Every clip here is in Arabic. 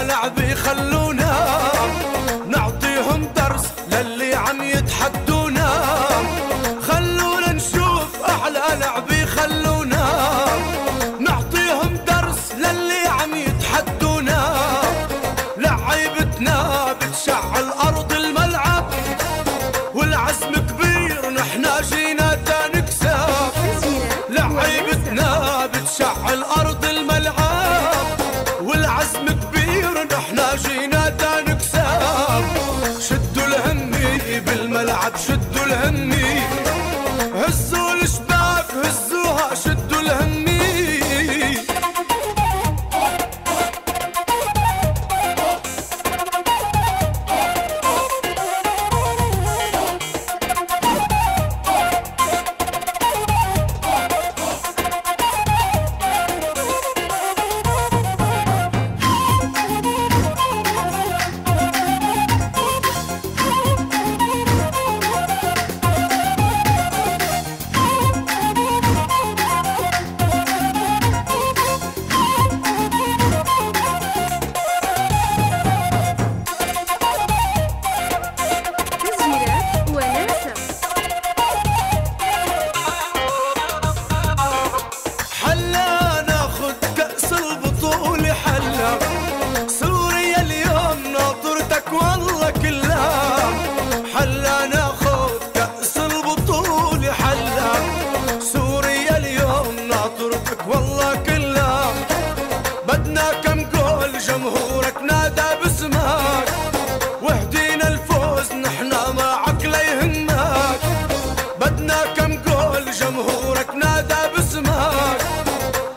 لعبي خلونا نعطيهم درس للي عم يتحدونا، خلونا نشوف أحلى لعبي خلونا نعطيهم درس للي عم يتحدونا. لعيبتنا بتشعل أرض الملعب والعزم كبير نحنا جينا تنكسب. لعيبتنا بتشعل أرض الملعب والعزم كبير نحنا جينا تنكسب. شدوا الهمي بالملعب شدوا الهمي، هزوا الشباك هزوها شدوا الهمي. جمهورك نادى باسمك وهدينا الفوز نحنا معك لا يهمك. بدنا كم جول جمهورك نادى باسمك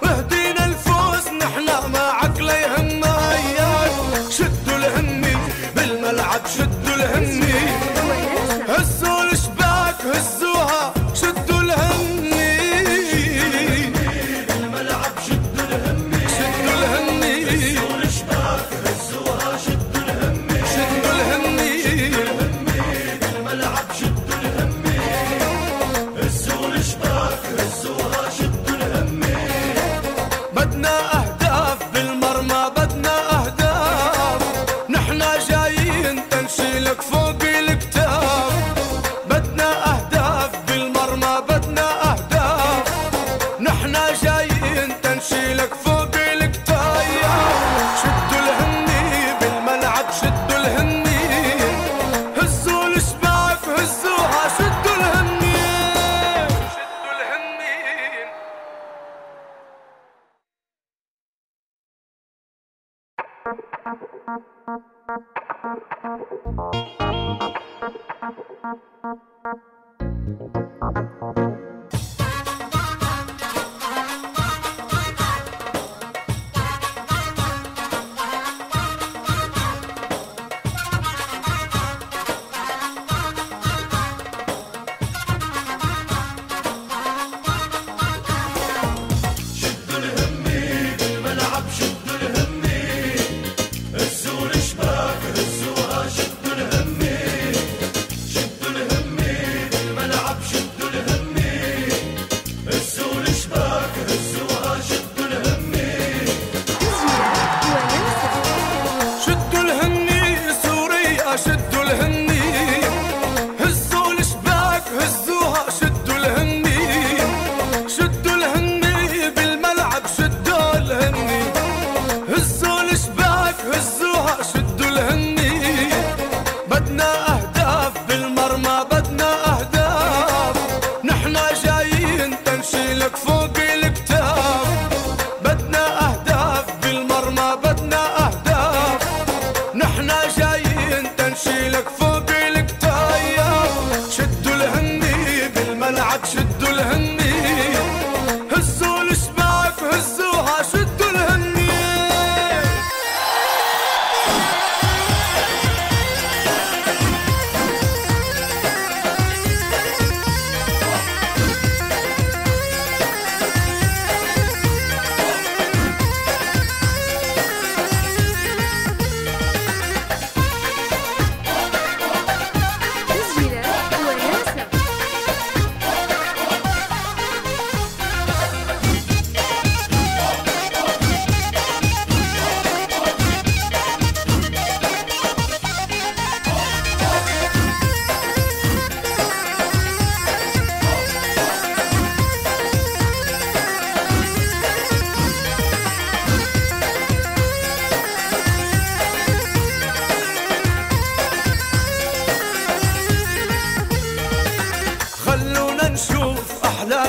وهدينا الفوز نحنا معك لا يهمك. شدوا الهمي بالملعب شدوا الهمي، هزوا الشباك هزوها شدوا الهمي. بالملعب شدوا الهمي شدوا الهمي،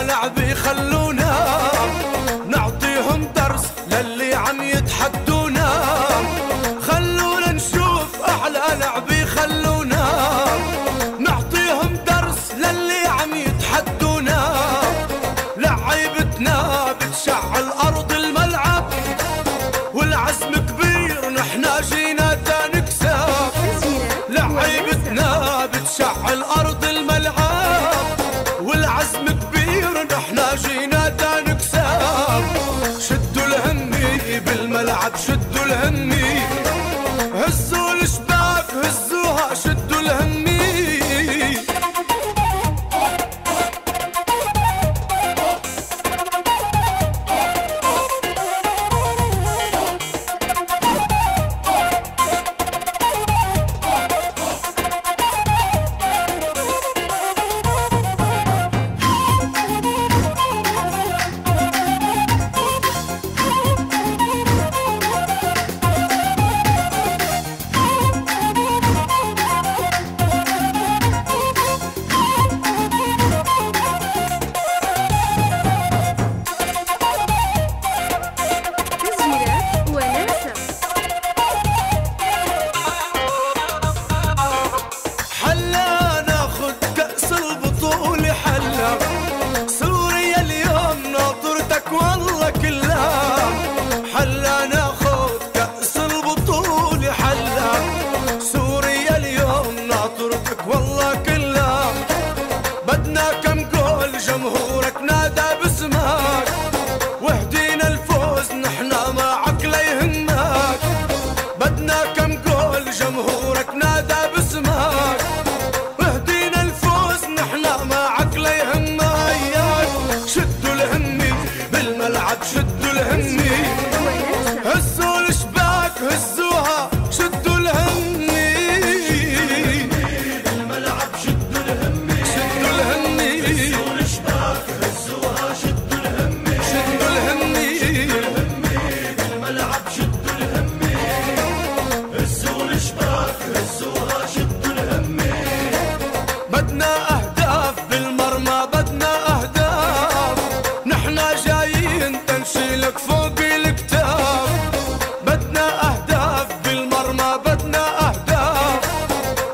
لعبي خلونا نعطيهم درس للي عم يتحدونا. خلونا نشوف أحلى لعبي خلونا نعطيهم درس للي عم يتحدونا. لعيبتنا بتشعل أرض الملعب والعزم كبير نحنا جينا تا نكسب. لعيبتنا بتشعل أرض الملعب والعزم كبير نحنا جينا تا نكسب. شدوا الهمي بالملعب شدوا الهمي هزوا الشباك هزوها شدوا الهمي. جمهورك نادى باسمك وهدينا الفوز نحنا معك لا يهمك. بدنا كم جول جمهورك نادى باسمك وهدينا الفوز نحنا معك لا يهمك. شدوا الهمي بالملعب شدوا الهمي هزوا الشباك هزوها شدوا الهمي بالملعب شدوا الهمي شدوا الهمي بدنا